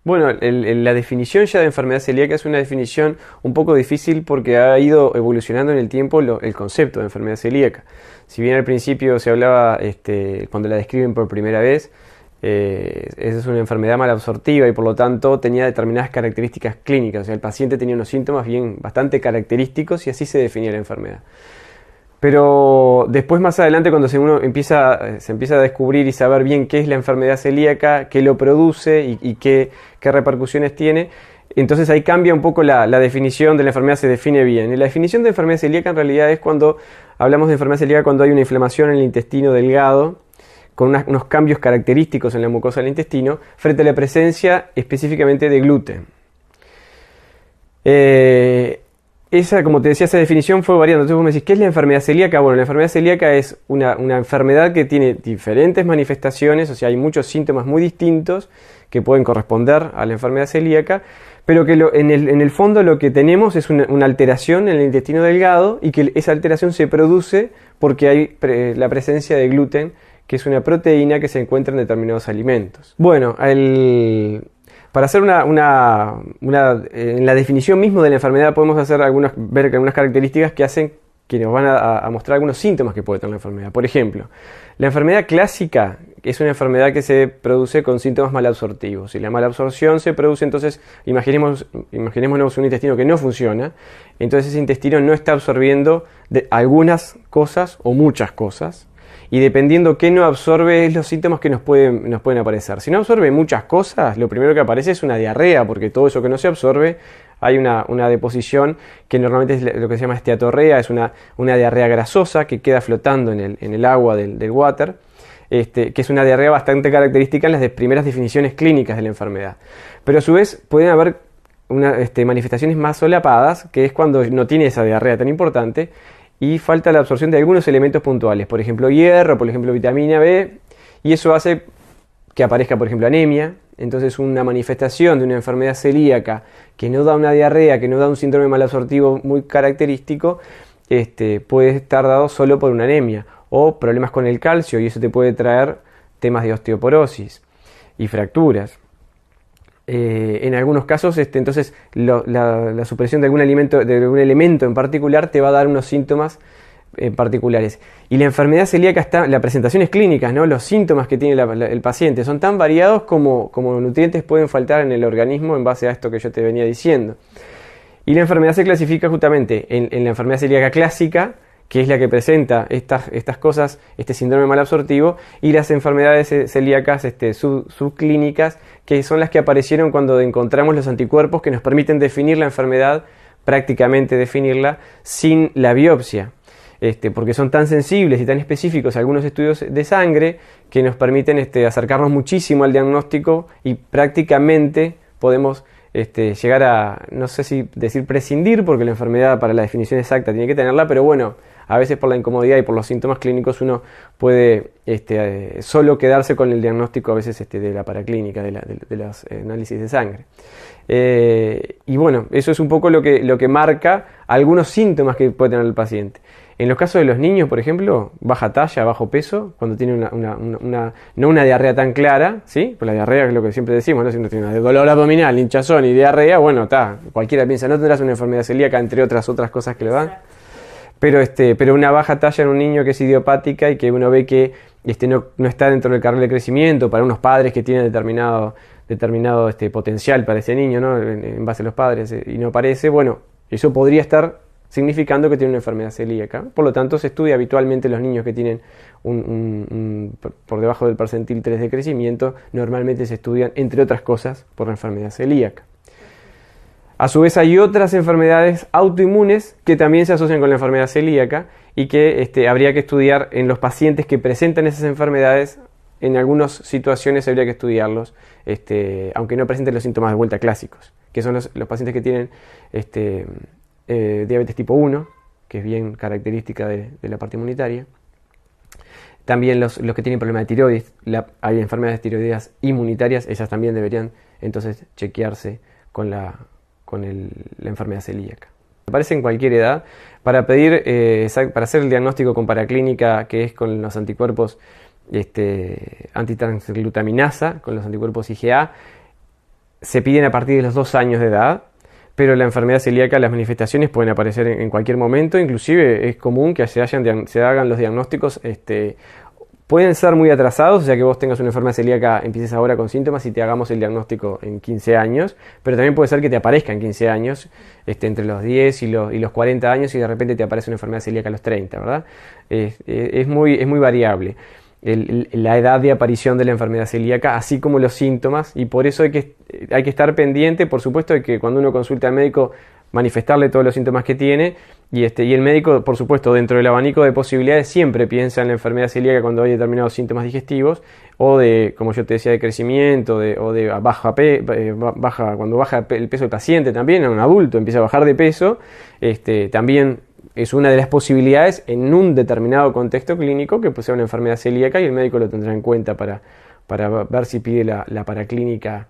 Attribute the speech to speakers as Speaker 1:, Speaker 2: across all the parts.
Speaker 1: Bueno, la definición ya de enfermedad celíaca es una definición un poco difícil porque ha ido evolucionando en el tiempo el concepto de enfermedad celíaca. Si bien al principio se hablaba, cuando la describen por primera vez, esa es una enfermedad malabsortiva y por lo tanto tenía determinadas características clínicas. O sea, el paciente tenía unos síntomas bastante característicos y así se definía la enfermedad. Pero después, más adelante, cuando se empieza a descubrir y saber bien qué es la enfermedad celíaca, qué lo produce y qué repercusiones tiene, entonces ahí cambia un poco la definición de la enfermedad, se define bien. Y la definición de enfermedad celíaca en realidad es cuando hablamos de enfermedad celíaca cuando hay una inflamación en el intestino delgado, con unos cambios característicos en la mucosa del intestino, frente a la presencia específicamente de gluten. Como te decía, esa definición fue variando. Entonces vos me decís, ¿qué es la enfermedad celíaca? Bueno, la enfermedad celíaca es una enfermedad que tiene diferentes manifestaciones, o sea, hay muchos síntomas muy distintos que pueden corresponder a la enfermedad celíaca, pero que en el fondo lo que tenemos es una alteración en el intestino delgado y que esa alteración se produce porque hay la presencia de gluten, que es una proteína que se encuentra en determinados alimentos. Bueno, para hacer en la definición mismo de la enfermedad podemos ver algunas características que nos van a mostrar algunos síntomas que puede tener la enfermedad. Por ejemplo, la enfermedad clásica es una enfermedad que se produce con síntomas malabsortivos. Y la malabsorción se produce, entonces, imaginémonos un intestino que no funciona, entonces ese intestino no está absorbiendo algunas cosas o muchas cosas. Y dependiendo qué no absorbe es los síntomas que nos pueden aparecer. Si no absorbe muchas cosas, lo primero que aparece es una diarrea, porque todo eso que no se absorbe, hay una deposición que normalmente es lo que se llama esteatorrea, es una diarrea grasosa que queda flotando en el agua del water, que es una diarrea bastante característica en las primeras definiciones clínicas de la enfermedad. Pero a su vez pueden haber manifestaciones más solapadas, que es cuando no tiene esa diarrea tan importante, y falta la absorción de algunos elementos puntuales, por ejemplo hierro, por ejemplo vitamina B, y eso hace que aparezca, por ejemplo, anemia. Entonces una manifestación de una enfermedad celíaca que no da una diarrea, que no da un síndrome malabsortivo muy característico, puede estar dado solo por una anemia, o problemas con el calcio, y eso te puede traer temas de osteoporosis y fracturas. En algunos casos, entonces la supresión de algún elemento en particular te va a dar unos síntomas particulares. Y la enfermedad celíaca las presentaciones clínicas, ¿no? Los síntomas que tiene el paciente son tan variados como nutrientes pueden faltar en el organismo en base a esto que yo te venía diciendo. Y la enfermedad se clasifica justamente en la enfermedad celíaca clásica, que es la que presenta estas cosas, este síndrome malabsortivo, y las enfermedades celíacas subclínicas, que son las que aparecieron cuando encontramos los anticuerpos que nos permiten definir la enfermedad, prácticamente definirla, sin la biopsia. Porque son tan sensibles y tan específicos algunos estudios de sangre que nos permiten acercarnos muchísimo al diagnóstico y prácticamente podemos llegar a, no sé si decir prescindir, porque la enfermedad para la definición exacta tiene que tenerla, pero bueno, a veces por la incomodidad y por los síntomas clínicos uno puede solo quedarse con el diagnóstico a veces de la paraclínica, de los análisis de sangre. Y bueno, eso es un poco lo que marca algunos síntomas que puede tener el paciente. En los casos de los niños, por ejemplo, baja talla, bajo peso, cuando tiene no una diarrea tan clara, ¿sí? Pues la diarrea es lo que siempre decimos, ¿no? Si uno tiene una dolor abdominal, hinchazón y diarrea, bueno, cualquiera piensa, no tendrás una enfermedad celíaca, entre otras cosas que le dan. Pero una baja talla en un niño que es idiopática y que uno ve que no está dentro del carril de crecimiento para unos padres que tienen determinado potencial para ese niño, ¿no? En base a los padres, y no aparece, bueno, eso podría estar significando que tiene una enfermedad celíaca. Por lo tanto, se estudia habitualmente los niños que tienen por debajo del percentil 3 de crecimiento, normalmente se estudian, entre otras cosas, por la enfermedad celíaca. A su vez hay otras enfermedades autoinmunes que también se asocian con la enfermedad celíaca y que habría que estudiar en los pacientes que presentan esas enfermedades. En algunas situaciones habría que estudiarlos, aunque no presenten los síntomas de vuelta clásicos, que son los pacientes que tienen diabetes tipo 1, que es bien característica de la parte inmunitaria. También los que tienen problemas de tiroides, hay enfermedades tiroideas inmunitarias, esas también deberían entonces chequearse con la enfermedad celíaca. Aparece en cualquier edad. Para hacer el diagnóstico con paraclínica, que es con los anticuerpos antitransglutaminasa, con los anticuerpos IgA, se piden a partir de los 2 años de edad, pero la enfermedad celíaca, las manifestaciones pueden aparecer en cualquier momento, inclusive es común que se hagan los diagnósticos, pueden ser muy atrasados, o sea que vos tengas una enfermedad celíaca, empieces ahora con síntomas y te hagamos el diagnóstico en 15 años, pero también puede ser que te aparezca en 15 años, entre los 10 y los 40 años y de repente te aparece una enfermedad celíaca a los 30, ¿verdad? Es muy variable la edad de aparición de la enfermedad celíaca, así como los síntomas, y por eso hay que estar pendiente, por supuesto, de que cuando uno consulta al médico, manifestarle todos los síntomas que tiene, y el médico, por supuesto, dentro del abanico de posibilidades, siempre piensa en la enfermedad celíaca cuando hay determinados síntomas digestivos, o de, como yo te decía, de crecimiento, o de cuando baja el peso del paciente también, en un adulto empieza a bajar de peso, también es una de las posibilidades en un determinado contexto clínico que sea una enfermedad celíaca, y el médico lo tendrá en cuenta para ver si pide la paraclínica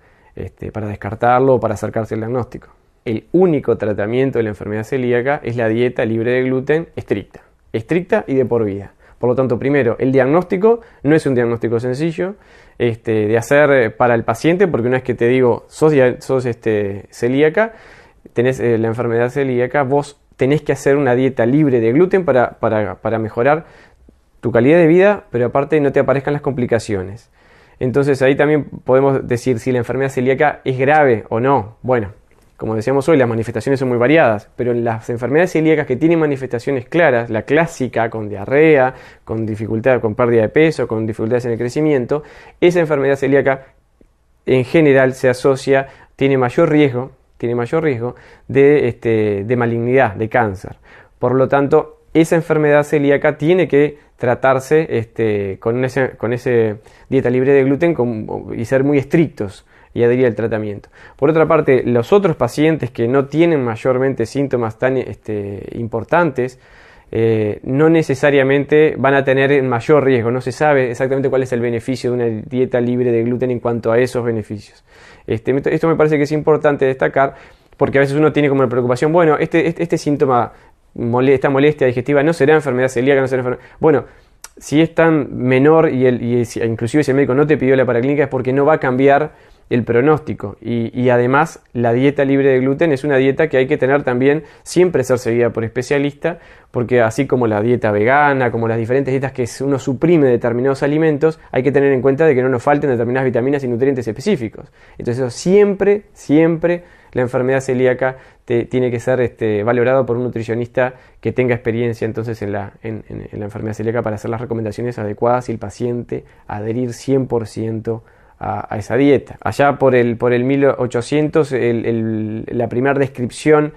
Speaker 1: para descartarlo o para acercarse al diagnóstico. El único tratamiento de la enfermedad celíaca es la dieta libre de gluten estricta y de por vida. Por lo tanto, primero, el diagnóstico no es un diagnóstico sencillo de hacer para el paciente, porque una vez que te digo, sos celíaca, tenés la enfermedad celíaca, vos tenés que hacer una dieta libre de gluten para mejorar tu calidad de vida, pero aparte no te aparezcan las complicaciones. Entonces ahí también podemos decir si la enfermedad celíaca es grave o no. Bueno, como decíamos hoy, las manifestaciones son muy variadas, pero en las enfermedades celíacas que tienen manifestaciones claras, la clásica con diarrea, con dificultad, con pérdida de peso, con dificultades en el crecimiento, esa enfermedad celíaca en general se asocia, tiene mayor riesgo de malignidad, de cáncer. Por lo tanto, esa enfermedad celíaca tiene que tratarse con esa dieta libre de gluten y ser muy estrictos y adherir al tratamiento. Por otra parte, los otros pacientes que no tienen mayormente síntomas tan importantes, no necesariamente van a tener mayor riesgo. No se sabe exactamente cuál es el beneficio de una dieta libre de gluten en cuanto a esos beneficios. Esto me parece que es importante destacar, porque a veces uno tiene como la preocupación, bueno, este síntoma, esta molestia digestiva, ¿no será enfermedad celíaca? Bueno, si es tan menor inclusive si el médico no te pidió la paraclínica, es porque no va a cambiar el pronóstico, y además la dieta libre de gluten es una dieta que hay que tener también, siempre ser seguida por especialista, porque así como la dieta vegana, como las diferentes dietas que uno suprime determinados alimentos, hay que tener en cuenta de que no nos falten determinadas vitaminas y nutrientes específicos. Entonces eso siempre la enfermedad celíaca tiene que ser valorado por un nutricionista que tenga experiencia entonces en la enfermedad celíaca para hacer las recomendaciones adecuadas y el paciente adherir 100% a esa dieta. Allá por el 1800, la primera descripción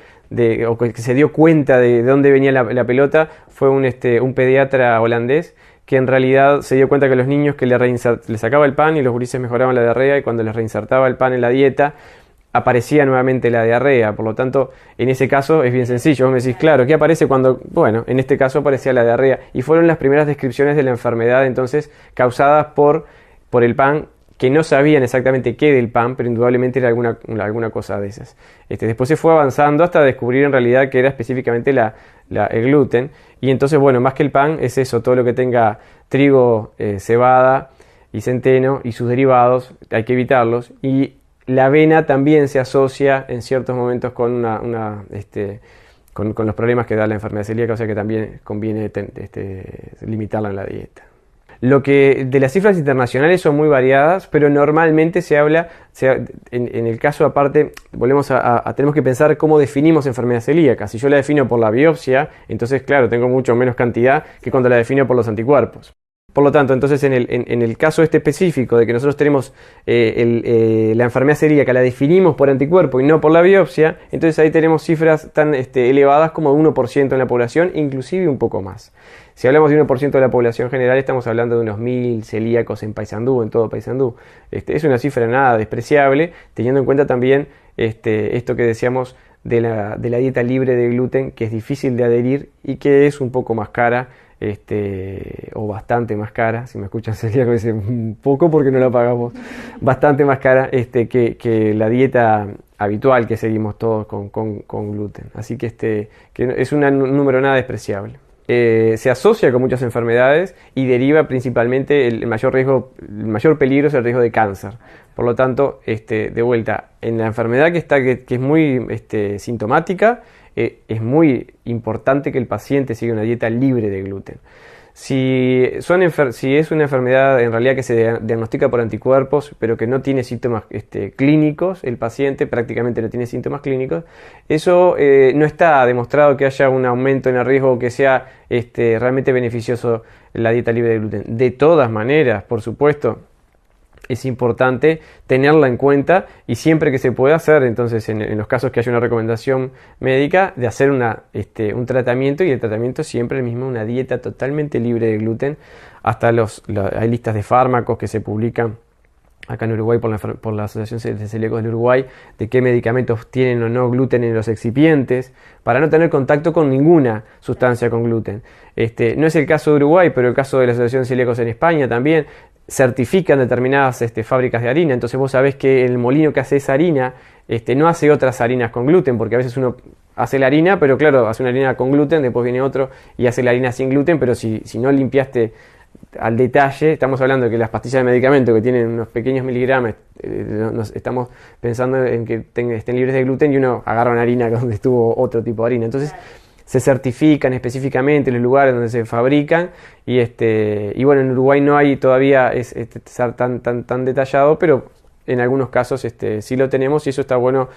Speaker 1: o que se dio cuenta de dónde venía la pelota fue un pediatra holandés que en realidad se dio cuenta que los niños que le sacaba el pan y los gurises mejoraban la diarrea, y cuando les reinsertaba el pan en la dieta aparecía nuevamente la diarrea. Por lo tanto, en ese caso es bien sencillo. Vos me decís, claro, ¿qué aparece cuando? Bueno, en este caso aparecía la diarrea, y fueron las primeras descripciones de la enfermedad entonces causadas por el pan, que no sabían exactamente qué del pan, pero indudablemente era alguna cosa de esas. Después se fue avanzando hasta descubrir en realidad que era específicamente el gluten, y entonces, bueno, más que el pan es eso, todo lo que tenga trigo, cebada y centeno y sus derivados, hay que evitarlos, y la avena también se asocia en ciertos momentos con con los problemas que da la enfermedad celíaca, o sea que también conviene limitarla en la dieta. De las cifras internacionales son muy variadas, pero normalmente se habla, en el caso aparte, tenemos que pensar cómo definimos enfermedad celíaca. Si yo la defino por la biopsia, entonces claro, tengo mucho menos cantidad que cuando la defino por los anticuerpos. Por lo tanto, entonces en el caso específico de que nosotros tenemos la enfermedad celíaca, la definimos por anticuerpo y no por la biopsia, entonces ahí tenemos cifras tan elevadas como 1% en la población, inclusive un poco más. Si hablamos de 1% de la población general, estamos hablando de unos 1000 celíacos en todo Paysandú. Es una cifra nada despreciable, teniendo en cuenta también esto que decíamos de la dieta libre de gluten, que es difícil de adherir y que es un poco más cara, o bastante más cara. Si me escuchan celíacos dicen un poco porque no la pagamos, bastante más cara que la dieta habitual que seguimos todos con gluten. Así que es un número nada despreciable. Se asocia con muchas enfermedades y deriva principalmente el mayor peligro es el riesgo de cáncer. Por lo tanto, de vuelta, en la enfermedad que es muy sintomática, es muy importante que el paciente siga una dieta libre de gluten. Si es una enfermedad en realidad que se diagnostica por anticuerpos, pero que no tiene síntomas clínicos, el paciente prácticamente no tiene síntomas clínicos, eso no está demostrado que haya un aumento en el riesgo o que sea realmente beneficioso la dieta libre de gluten. De todas maneras, por supuesto, es importante tenerla en cuenta y siempre que se pueda hacer, entonces en los casos que haya una recomendación médica, de hacer un tratamiento, y el tratamiento siempre el mismo, una dieta totalmente libre de gluten. Hasta hay listas de fármacos que se publican acá en Uruguay por la Asociación de Celíacos del Uruguay, de qué medicamentos tienen o no gluten en los excipientes, para no tener contacto con ninguna sustancia con gluten. No es el caso de Uruguay, pero el caso de la Asociación de Celíacos en España también certifican determinadas fábricas de harina. Entonces vos sabés que el molino que hace esa harina no hace otras harinas con gluten, porque a veces uno hace la harina, pero claro, hace una harina con gluten, después viene otro y hace la harina sin gluten, pero si no limpiaste al detalle, estamos hablando de que las pastillas de medicamento que tienen unos pequeños miligramos, estamos pensando en que estén libres de gluten, y uno agarra una harina donde estuvo otro tipo de harina. Entonces se certifican específicamente los lugares donde se fabrican, y bueno, en Uruguay no hay todavía tan detallado, pero en algunos casos sí lo tenemos, y eso está bueno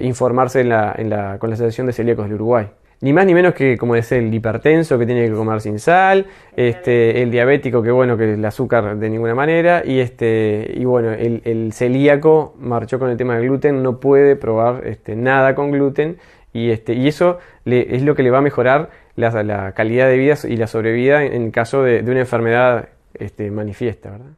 Speaker 1: informarse con la Asociación de Celíacos del Uruguay. Ni más ni menos que, como decía, el hipertenso que tiene que comer sin sal, el diabético que bueno, que el azúcar de ninguna manera, y bueno, el celíaco marchó con el tema del gluten, no puede probar nada con gluten, y eso es lo que le va a mejorar la calidad de vida y la sobrevida en caso de una enfermedad manifiesta, ¿verdad?